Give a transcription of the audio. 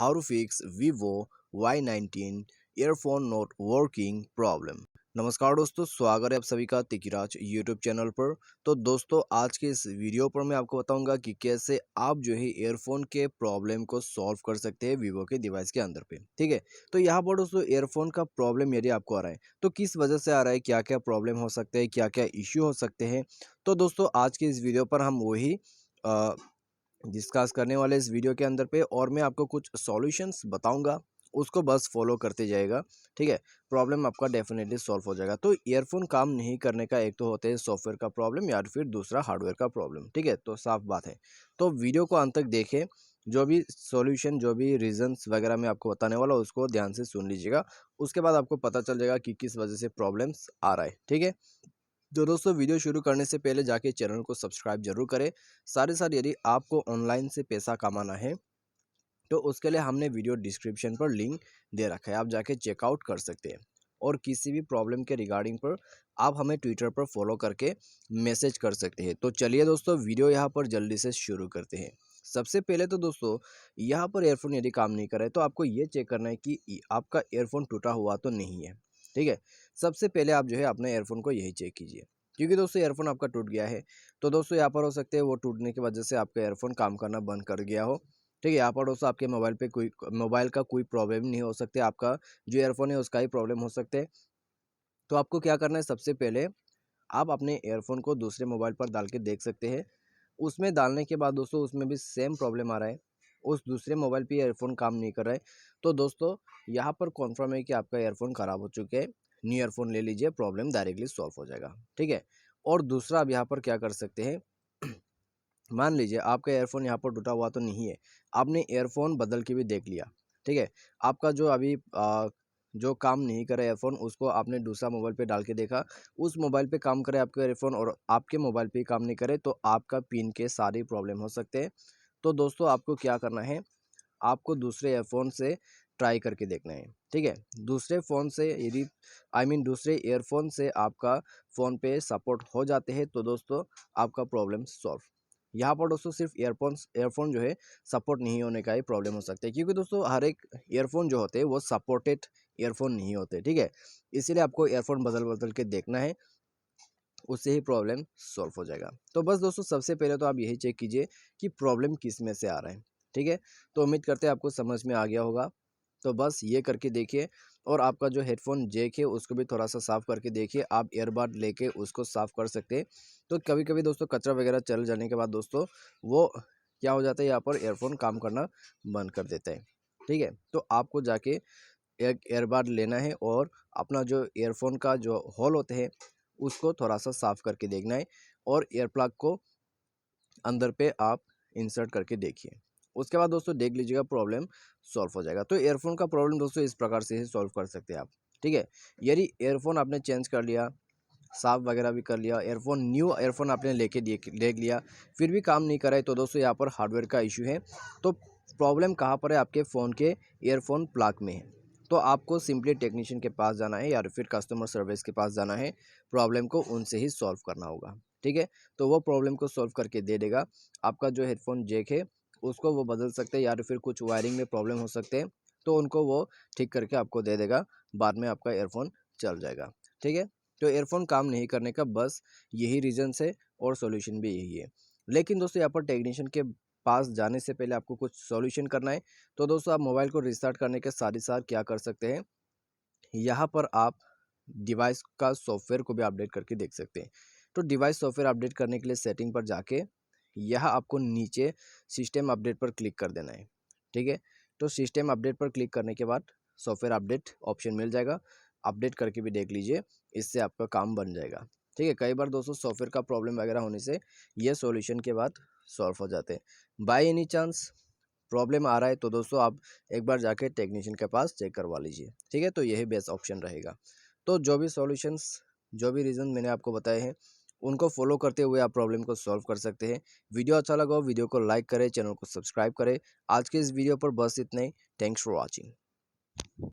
how to fix Vivo Y19 earphone not working problem। नमस्कार दोस्तों, स्वागत है आप सभी का तिकिराज यूट्यूब चैनल पर। तो दोस्तों, आज के इस वीडियो पर मैं आपको बताऊंगा कि कैसे आप जो है ईयरफोन के प्रॉब्लम को सॉल्व कर सकते हैं वीवो के डिवाइस के अंदर पे। ठीक है, तो यहाँ पर दोस्तों ईयरफोन का प्रॉब्लम यदि आपको आ रहा है तो किस वजह से आ रहा है, क्या क्या प्रॉब्लम हो सकते हैं, क्या क्या इश्यू हो सकते हैं। तो दोस्तों आज के इस वीडियो पर हम वही डिस्कस करने वाले इस वीडियो के अंदर पे, और मैं आपको कुछ सॉल्यूशंस बताऊंगा, उसको बस फॉलो करते जाएगा। ठीक है, प्रॉब्लम आपका डेफिनेटली सॉल्व हो जाएगा। तो ईयरफोन काम नहीं करने का एक तो होते हैं सॉफ्टवेयर का प्रॉब्लम या फिर दूसरा हार्डवेयर का प्रॉब्लम। ठीक है, तो साफ बात है। तो वीडियो को अंत तक देखें, जो भी सॉल्यूशन जो भी रीजंस वगैरह मैं आपको बताने वाला हूँ उसको ध्यान से सुन लीजिएगा। उसके बाद आपको पता चल जाएगा कि किस वजह से प्रॉब्लम्स आ रहा है। ठीक है, तो दोस्तों वीडियो शुरू करने से पहले जाके चैनल को सब्सक्राइब जरूर करें। साथ ही साथ यदि आपको ऑनलाइन से पैसा कमाना है तो उसके लिए हमने वीडियो डिस्क्रिप्शन पर लिंक दे रखा है, आप जाके चेकआउट कर सकते हैं। और किसी भी प्रॉब्लम के रिगार्डिंग पर आप हमें ट्विटर पर फॉलो करके मैसेज कर सकते हैं। तो चलिए दोस्तों, वीडियो यहाँ पर जल्दी से शुरू करते हैं। सबसे पहले तो दोस्तों, यहाँ पर एयरफोन यदि काम नहीं कर रहा है तो आपको ये चेक करना है कि आपका एयरफोन टूटा हुआ तो नहीं है। ठीक है, सबसे पहले आप जो है अपने एयरफोन को यही चेक कीजिए, क्योंकि दोस्तों एयरफोन आपका टूट गया है तो दोस्तों यहाँ पर हो सकते हैं वो टूटने की वजह से आपका एयरफोन काम करना बंद कर गया हो। ठीक है, यहाँ पर दोस्तों आपके मोबाइल का कोई प्रॉब्लम नहीं हो सकता, आपका जो एयरफोन है उसका ही प्रॉब्लम हो सकते हैं। तो आपको क्या करना है, सबसे पहले आप अपने एयरफोन को दूसरे मोबाइल पर डाल के देख सकते हैं। उसमें डालने के बाद दोस्तों उसमें भी सेम प्रॉब्लम आ रहा है, उस दूसरे मोबाइल पे एयरफोन काम नहीं कर रहा है, तो दोस्तों यहाँ पर कॉन्फर्म है कि आपका एयरफोन ख़राब हो चुके हैं। न्यू एयरफोन ले लीजिए, प्रॉब्लम डायरेक्टली सॉल्व हो जाएगा। ठीक है, और दूसरा आप यहाँ पर क्या कर सकते हैं, मान लीजिए आपका एयरफोन यहाँ पर टूटा हुआ तो नहीं है, आपने एयरफोन बदल के भी देख लिया। ठीक है, आपका जो अभी जो काम नहीं करे एयरफोन, उसको आपने दूसरा मोबाइल पे डाल के देखा, उस मोबाइल पे काम करे आपका एयरफोन और आपके मोबाइल पे काम नहीं करे, तो आपका पिन के सारे प्रॉब्लम हो सकते हैं। तो दोस्तों आपको क्या करना है, आपको दूसरे एयरफोन से ट्राई करके देखना है। ठीक है, दूसरे फ़ोन से यदि दूसरे ईयरफोन से आपका फ़ोन पे सपोर्ट हो जाते हैं तो दोस्तों आपका प्रॉब्लम सॉल्व। यहाँ पर दोस्तों सिर्फ एयरफोन जो है सपोर्ट नहीं होने का ही प्रॉब्लम हो सकता है, क्योंकि दोस्तों हर एक ईयरफोन जो होते हैं वो सपोर्टेड ईयरफोन नहीं होते। ठीक है, इसीलिए आपको ईयरफोन बदल बदल के देखना है, उससे ही प्रॉब्लम सॉल्व हो जाएगा। तो बस दोस्तों सबसे पहले तो आप यही चेक कीजिए कि प्रॉब्लम किस में से आ रहा है। ठीक है, तो उम्मीद करते हैं आपको समझ में आ गया होगा। तो बस ये करके देखिए, और आपका जो हेडफोन जैक है उसको भी थोड़ा सा साफ़ करके देखिए, आप ईयरबड लेके उसको साफ़ कर सकते हैं। तो कभी कभी दोस्तों कचरा वगैरह चल जाने के बाद दोस्तों वो क्या हो जाता है, यहाँ पर ईयरफोन काम करना बंद कर देता है। ठीक है, तो आपको जाके एक ईयरबड लेना है और अपना जो ईयरफोन का जो होल होते हैं उसको थोड़ा सा साफ़ करके देखना है, और ईयर प्लग को अंदर पे आप इंसर्ट करके देखिए। उसके बाद दोस्तों देख लीजिएगा प्रॉब्लम सॉल्व हो जाएगा। तो ईयरफोन का प्रॉब्लम दोस्तों इस प्रकार से ही सॉल्व कर सकते हैं आप। ठीक है, यदि ईयरफोन आपने चेंज कर लिया, साफ़ वगैरह भी कर लिया, एयरफोन न्यू एयरफोन आपने लेके देख लिया, फिर भी काम नहीं कर रहा है, तो दोस्तों यहाँ पर हार्डवेयर का इशू है। तो प्रॉब्लम कहाँ पर है, आपके फ़ोन के ईयरफोन प्लग में है। तो आपको सिंपली टेक्नीशियन के पास जाना है या फिर कस्टमर सर्विस के पास जाना है, प्रॉब्लम को उनसे ही सॉल्व करना होगा। ठीक है, तो वो प्रॉब्लम को सॉल्व करके दे देगा। आपका जो हेडफोन जैक है उसको वो बदल सकते हैं, या फिर कुछ वायरिंग में प्रॉब्लम हो सकते हैं तो उनको वो ठीक करके आपको दे देगा, बाद में आपका ईयरफोन चल जाएगा। ठीक है, तो ईयरफोन काम नहीं करने का बस यही रीजंस है, और सॉल्यूशन भी यही है। लेकिन दोस्तों यहाँ पर टेक्नीशियन के पास जाने से पहले आपको कुछ सॉल्यूशन करना है। तो दोस्तों आप मोबाइल को रिस्टार्ट करने के साथ ही साथ क्या कर सकते हैं, यहाँ पर आप डिवाइस का सॉफ्टवेयर को भी अपडेट करके देख सकते हैं। तो डिवाइस सॉफ्टवेयर अपडेट करने के लिए सेटिंग पर जाके यहाँ आपको नीचे सिस्टम अपडेट पर क्लिक कर देना है। ठीक है, तो सिस्टम अपडेट पर क्लिक करने के बाद सॉफ्टवेयर अपडेट ऑप्शन मिल जाएगा, अपडेट करके भी देख लीजिए, इससे आपका काम बन जाएगा। ठीक है, कई बार दोस्तों सॉफ्टवेयर का प्रॉब्लम वगैरह होने से ये सॉल्यूशन के बाद सॉल्व हो जाते हैं। बाय एनी चांस प्रॉब्लम आ रहा है तो दोस्तों आप एक बार जाके टेक्नीशियन के पास चेक करवा लीजिए। ठीक है, तो यही बेस्ट ऑप्शन रहेगा। तो जो भी सॉल्यूशंस, जो भी रीज़न मैंने आपको बताए हैं उनको फॉलो करते हुए आप प्रॉब्लम को सॉल्व कर सकते हैं। वीडियो अच्छा लगा हो वीडियो को लाइक करें, चैनल को सब्सक्राइब करें। आज के इस वीडियो पर बस इतना ही। Thanks for watching.